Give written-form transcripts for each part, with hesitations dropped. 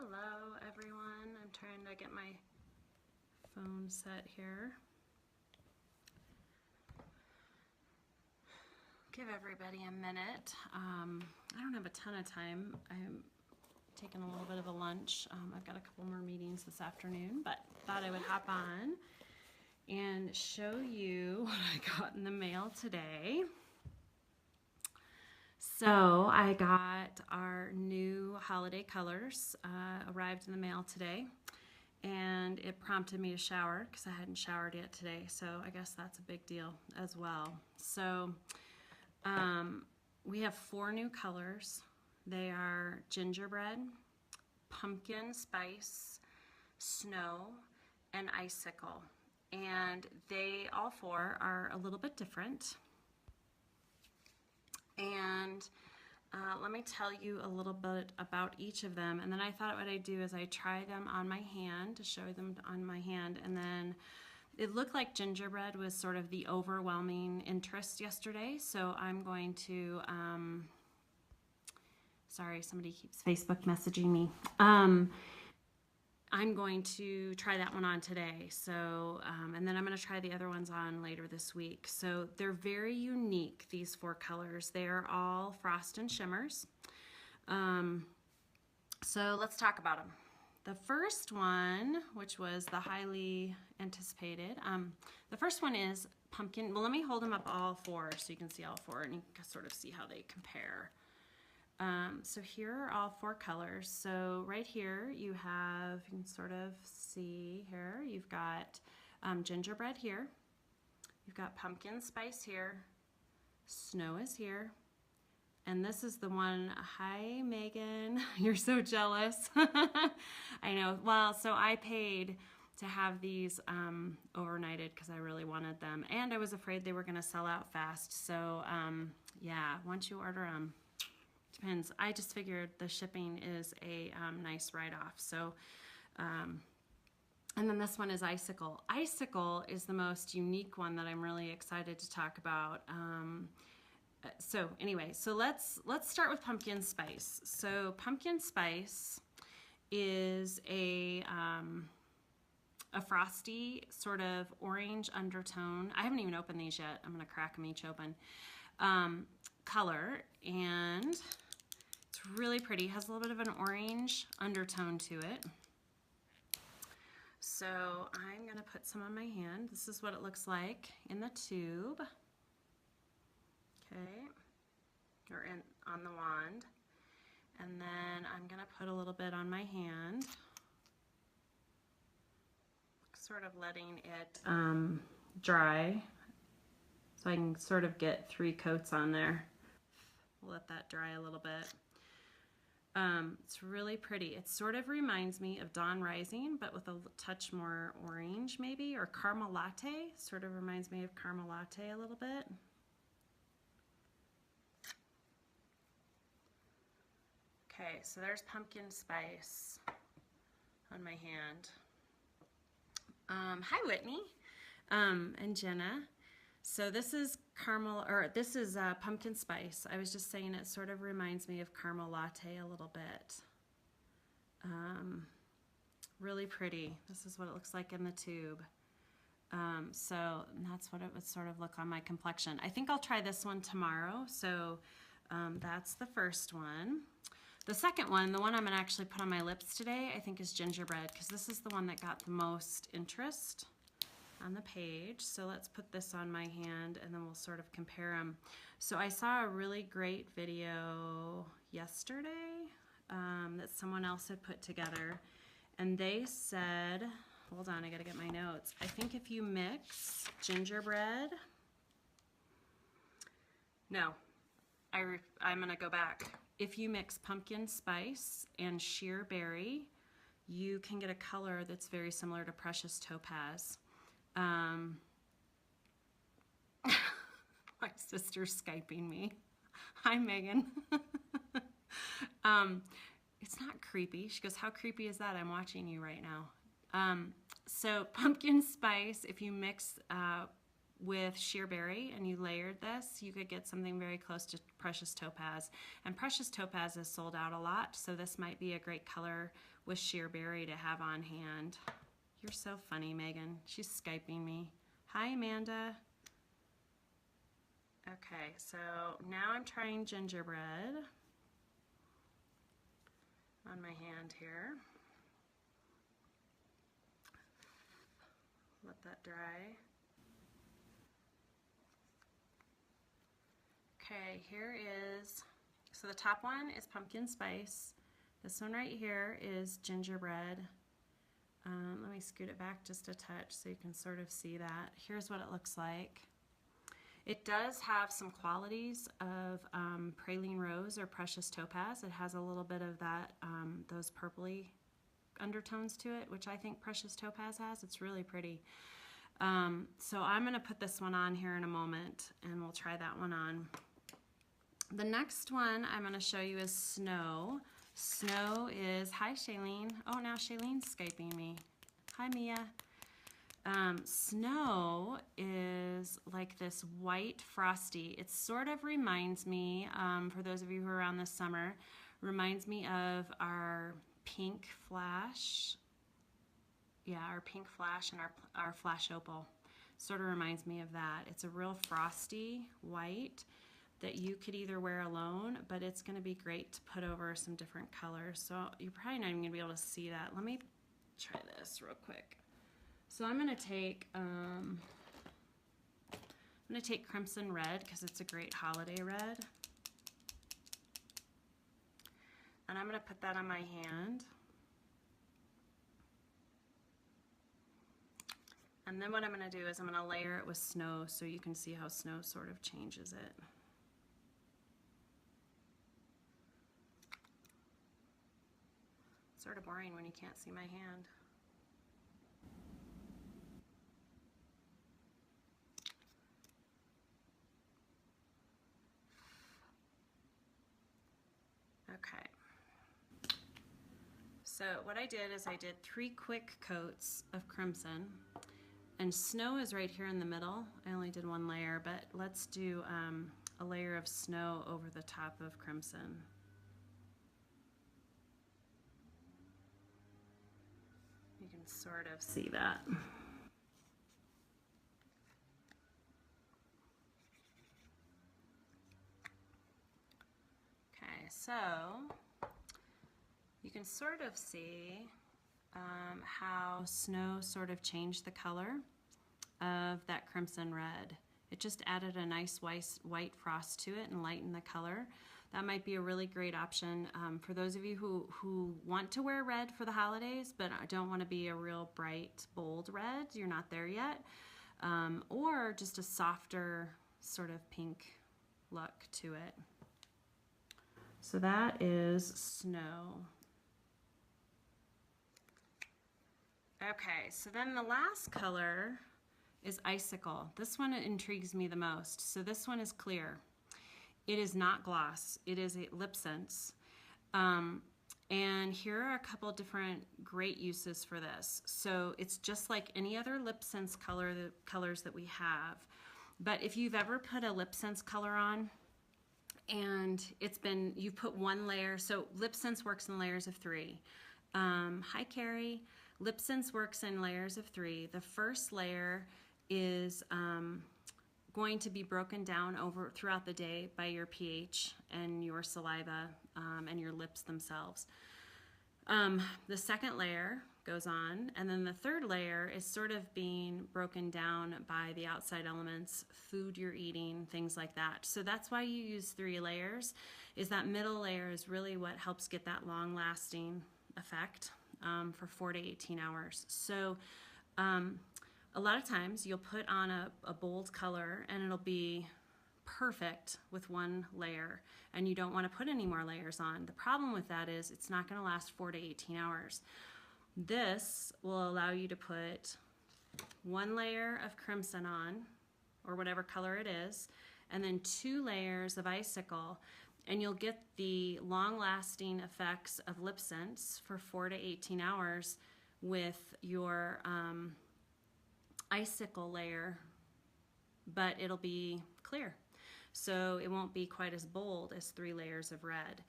Hello everyone, I'm trying to get my phone set here. Give everybody a minute. I don't have a ton of time. I'm taking a little bit of a lunch. I've got a couple more meetings this afternoon, but thought I would hop on and show you what I got in the mail today. So I got our new holiday colors, arrived in the mail today, and it prompted me to shower because I hadn't showered yet today, so I guess that's a big deal as well. So we have 4 new colors. They are gingerbread, pumpkin spice, snow, and icicle, and they all 4 are a little bit different. And let me tell you a little bit about each of them, and then I thought what I'd do is I try them on my hand to show them on my hand, and then it looked like gingerbread was sort of the overwhelming interest yesterday, so I'm going to, sorry, somebody keeps Facebook messaging me. I'm going to try that one on today, so and then I'm going to try the other ones on later this week. So they're very unique, these 4 colors. They are all frost and shimmers. So let's talk about them. The first one, which was the highly anticipated, the first one is pumpkin. Well, let me hold them up all 4 so you can see all 4 and you can sort of see how they compare. So here are all 4 colors. So right here you have, you can sort of see here, you've got gingerbread here, you've got pumpkin spice here, snow is here, and this is the one, hi Megan, you're so jealous. I know, well, so I paid to have these overnighted because I really wanted them, and I was afraid they were going to sell out fast. So yeah, once you order them, depends. I just figured the shipping is a nice write-off. So, and then this one is Icicle. Icicle is the most unique one that I'm really excited to talk about. So anyway, so let's start with pumpkin spice. So pumpkin spice is a frosty sort of orange undertone. I haven't even opened these yet. I'm gonna crack them each open. Color, and it's really pretty. It has a little bit of an orange undertone to it. So I'm gonna put some on my hand. This is what it looks like in the tube. Okay, or on the wand. And then I'm gonna put a little bit on my hand, sort of letting it dry, so I can sort of get 3 coats on there. We'll let that dry a little bit. It's really pretty. It sort of reminds me of Dawn Rising, but with a touch more orange maybe, or caramel latte. Sort of reminds me of caramel latte a little bit. Okay, so there's pumpkin spice on my hand. Hi Whitney and Jenna. So this is caramel, or this is pumpkin spice. I was just saying it sort of reminds me of caramel latte a little bit. Really pretty. This is what it looks like in the tube. So that's what it would sort of look on my complexion. I think I'll try this one tomorrow. So that's the first one. The second one, the one I'm gonna actually put on my lips today, I think is gingerbread, because this is the one that got the most interest on the page. So let's put this on my hand and then we'll sort of compare them. So I saw a really great video yesterday that someone else had put together, and they said, hold on, I gotta get my notes. I think if you mix gingerbread, no, I'm gonna go back. If you mix pumpkin spice and sheer berry, you can get a color that's very similar to precious topaz. My sister's Skyping me. Hi, Megan. It's not creepy. She goes, how creepy is that? I'm watching you right now. So pumpkin spice, if you mix with sheer berry and you layered this, you could get something very close to precious topaz. And precious topaz is sold out a lot, so this might be a great color with sheer berry to have on hand. You're so funny, Megan. She's Skyping me. Hi, Amanda. Okay, so now I'm trying gingerbread on my hand here. Let that dry. Okay, here is, so the top one is pumpkin spice. This one right here is gingerbread. Let me scoot it back just a touch so you can sort of see that. Here's what it looks like. It does have some qualities of praline rose or precious topaz. It has a little bit of that, those purpley undertones to it, which I think precious topaz has. It's really pretty. So I'm going to put this one on here in a moment, and we'll try that one on. The next one I'm going to show you is Snow. Snow is, hi Shailene. Oh, now Shailene's Skyping me. Hi Mia. Snow is like this white frosty. It sort of reminds me, for those of you who are around this summer, reminds me of our pink flash. Yeah, our pink flash and our flash opal. Sort of reminds me of that. It's a real frosty white that you could either wear alone, but it's going to be great to put over some different colors. So you're probably not even going to be able to see that. Let me try this real quick. So I'm going to take crimson red because it's a great holiday red. And I'm going to put that on my hand. And then what I'm going to do is I'm going to layer it with snow so you can see how snow sort of changes it. Sort of boring when you can't see my hand. Okay. So what I did is I did 3 quick coats of crimson, and snow is right here in the middle. I only did 1 layer, but let's do a layer of snow over the top of crimson. You can sort of see that. Okay, so you can sort of see how snow sort of changed the color of that crimson red. It just added a nice white frost to it and lightened the color. That might be a really great option for those of you who want to wear red for the holidays but don't want to be a real bright, bold red. You're not there yet. Or just a softer sort of pink look to it. So that is Snow. Okay, so then the last color is Icicle. This one intrigues me the most. So this one is clear. It is not gloss. It is a LipSense. And here are a couple different great uses for this. So it's just like any other LipSense colors that we have. But if you've ever put a LipSense color on and you've put 1 layer, so LipSense works in layers of 3. Hi Carrie. LipSense works in layers of 3. The first layer is going to be broken down throughout the day by your pH and your saliva and your lips themselves. The second layer goes on, and then the third layer is sort of being broken down by the outside elements, food you're eating, things like that. So that's why you use 3 layers, is that middle layer is really what helps get that long-lasting effect for 4 to 18 hours. So a lot of times you'll put on a bold color and it'll be perfect with 1 layer, and you don't want to put any more layers on. The problem with that is it's not going to last 4 to 18 hours. This will allow you to put 1 layer of crimson on, or whatever color it is, and then 2 layers of Icicle, and you'll get the long-lasting effects of LipSense for 4 to 18 hours with your Icicle layer, but it'll be clear. So it won't be quite as bold as 3 layers of red.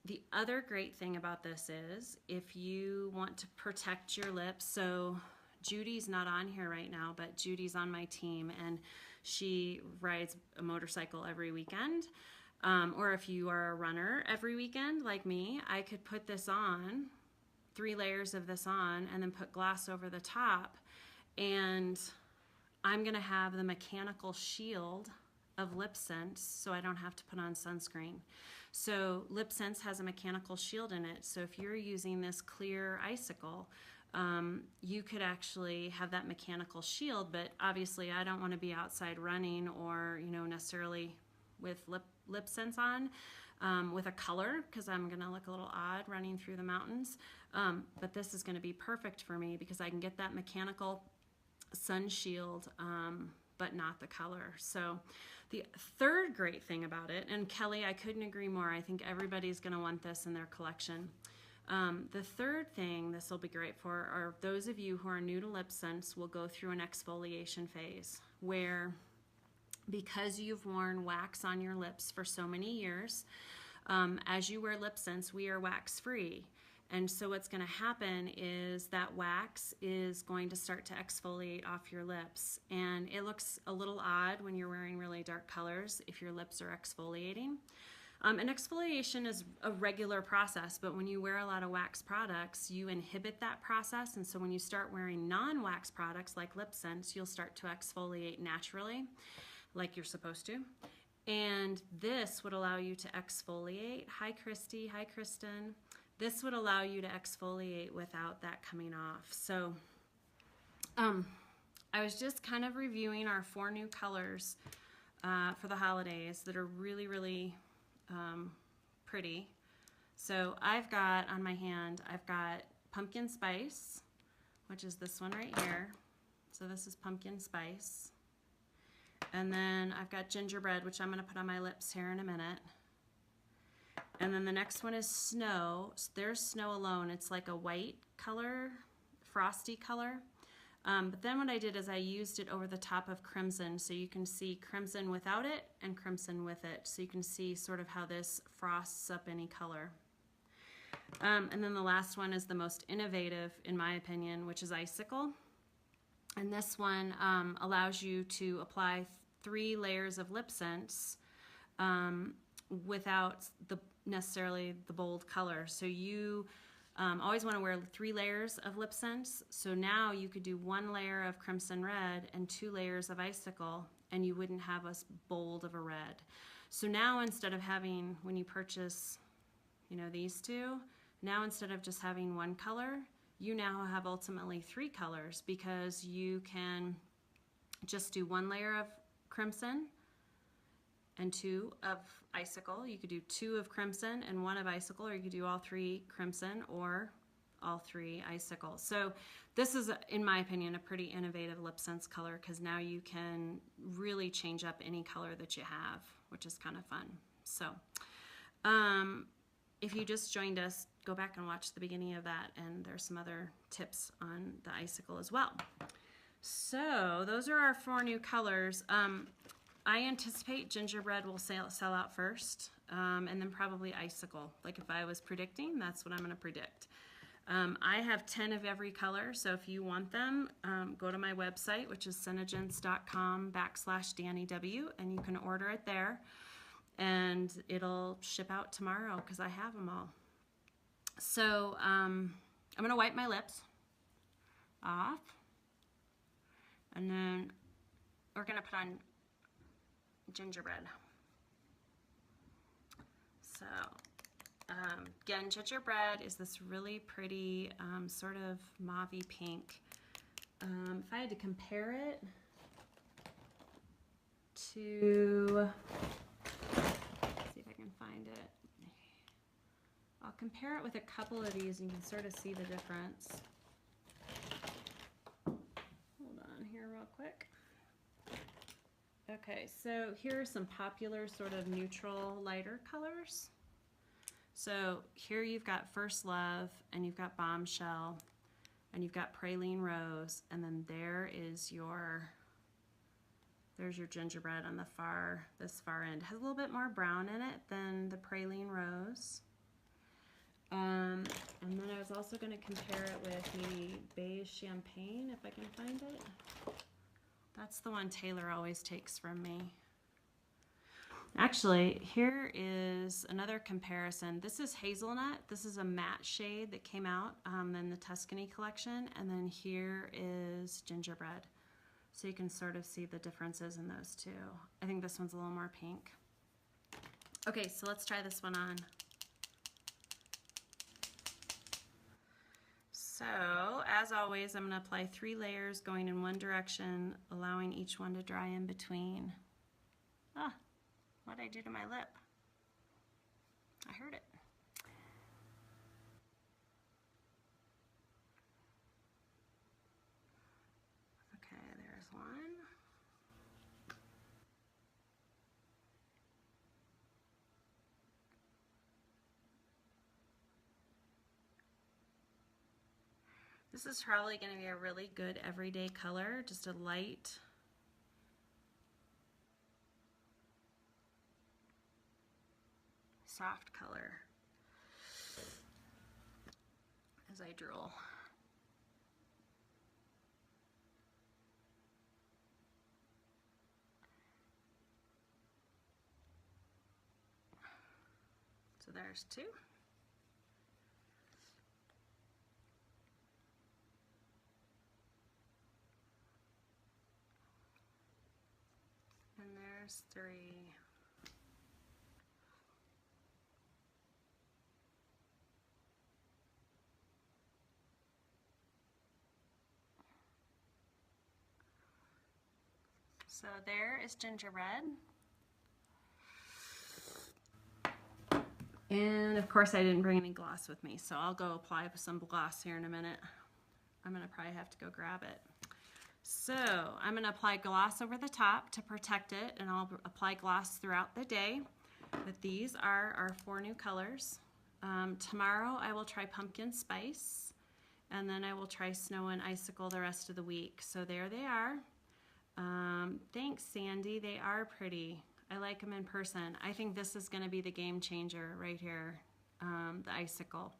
The other great thing about this is if you want to protect your lips, so Judy's not on here right now, but Judy's on my team and she rides a motorcycle every weekend. Or if you are a runner every weekend like me, I could put this on, 3 layers of this on, and then put gloss over the top. And I'm gonna have the mechanical shield of LipSense so I don't have to put on sunscreen. So LipSense has a mechanical shield in it. So if you're using this clear Icicle, you could actually have that mechanical shield, but obviously I don't want to be outside running or, you know, necessarily with LipSense on with a color, because I'm going to look a little odd running through the mountains. But this is going to be perfect for me because I can get that mechanical sun shield, but not the color. So the third great thing about it, and Kelly, I couldn't agree more, I think everybody's going to want this in their collection. The third thing this will be great for are those of you who are new to LipSense will go through an exfoliation phase where, because you've worn wax on your lips for so many years, as you wear LipSense, we are wax free. And so what's going to happen is that wax is going to start to exfoliate off your lips. And it looks a little odd when you're wearing really dark colors if your lips are exfoliating. And exfoliation is a regular process, but when you wear a lot of wax products, you inhibit that process. And so when you start wearing non-wax products like LipSense, you'll start to exfoliate naturally, like you're supposed to. And this would allow you to exfoliate. Hi, Christy. Hi, Kristen. This would allow you to exfoliate without that coming off. So I was just kind of reviewing our 4 new colors for the holidays that are really, really pretty. So I've got on my hand, I've got pumpkin spice, which is this one right here. So this is pumpkin spice. And then I've got gingerbread, which I'm going to put on my lips here in a minute. And then the next one is snow. There's snow alone. It's like a white color, frosty color. But then what I did is I used it over the top of crimson, so you can see crimson without it and crimson with it. So you can see sort of how this frosts up any color. And then the last one is the most innovative, in my opinion, which is Icicle. And this one allows you to apply 3 layers of LipSense without necessarily the bold color. So you always want to wear 3 layers of LipSense. So now you could do 1 layer of crimson red and 2 layers of Icicle, and you wouldn't have as bold of a red. So now instead of having, when you purchase, you know, these 2, now instead of just having 1 color, you now have ultimately 3 colors, because you can just do 1 layer of crimson and 2 of Icicle. You could do 2 of crimson and 1 of Icicle, or you could do all 3 crimson or all 3 Icicle. So this is, in my opinion, a pretty innovative LipSense color, because now you can really change up any color that you have, which is kind of fun. So if you just joined us, go back and watch the beginning of that, and there's some other tips on the Icicle as well. So those are our 4 new colors. I anticipate gingerbread will sell out first, and then probably Icicle. Like if I was predicting, that's what I'm going to predict. I have 10 of every color, so if you want them, go to my website, which is senegence.com/DannyW, and you can order it there, and it'll ship out tomorrow because I have them all. So I'm going to wipe my lips off, and then we're going to put on gingerbread. So again, gingerbread is this really pretty sort of mauvey pink. If I had to compare it to, let's see if I can find it. I'll compare it with a couple of these and you can sort of see the difference. Hold on here real quick. Okay, so here are some popular sort of neutral lighter colors. So here you've got First Love, and you've got Bombshell, and you've got Praline Rose, and then there's your gingerbread on this far end. It has a little bit more brown in it than the Praline Rose. And then I was also going to compare it with the beige champagne, if I can find it. That's the one Taylor always takes from me. Actually, here is another comparison. This is hazelnut. This is a matte shade that came out in the Tuscany collection. And then here is gingerbread. So you can sort of see the differences in those two. I think this one's a little more pink. Okay, so let's try this one on. So, as always, I'm going to apply 3 layers going in one direction, allowing each one to dry in between. Ah, what did I do to my lip? I heard it. Okay, there's one. This is probably going to be a really good everyday color, just a light soft color as I drool. So there's 2. And there's 3. So there is gingerbread. And of course I didn't bring any gloss with me, so I'll go apply some gloss here in a minute. I'm gonna probably have to go grab it. So I'm gonna apply gloss over the top to protect it, and I'll apply gloss throughout the day. But these are our 4 new colors. Tomorrow I will try pumpkin spice, and then I will try snow and icicle the rest of the week. So there they are. Thanks, Sandy. They are pretty. I like them in person. I think this is going to be the game changer right here, the icicle.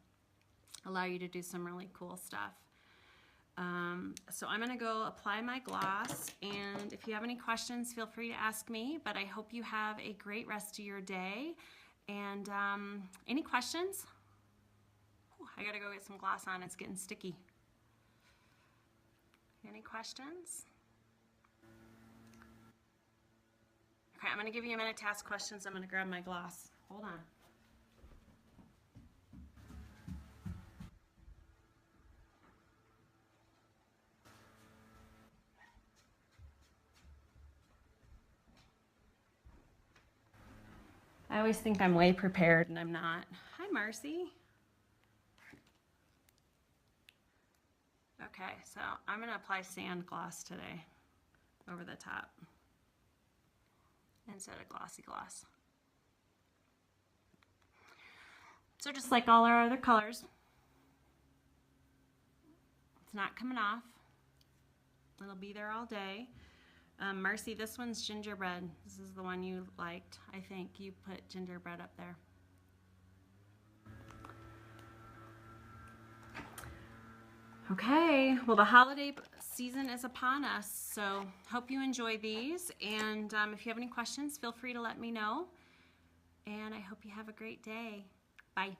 Allow you to do some really cool stuff. So I'm going to go apply my gloss, and if you have any questions, feel free to ask me, but I hope you have a great rest of your day. And any questions? Ooh, I got to go get some gloss on. It's getting sticky. Any questions? Okay, I'm going to give you a minute to ask questions. I'm going to grab my gloss. Hold on. I always think I'm way prepared and I'm not. Hi, Marcy. Okay, so I'm going to apply sand gloss today over the top instead of glossy gloss. So just like all our other colors, it's not coming off. It'll be there all day. Marcy, this one's gingerbread. This is the one you liked. I think you put gingerbread up there. Okay, well the holiday season is upon us, so hope you enjoy these, and if you have any questions, feel free to let me know, and I hope you have a great day. Bye.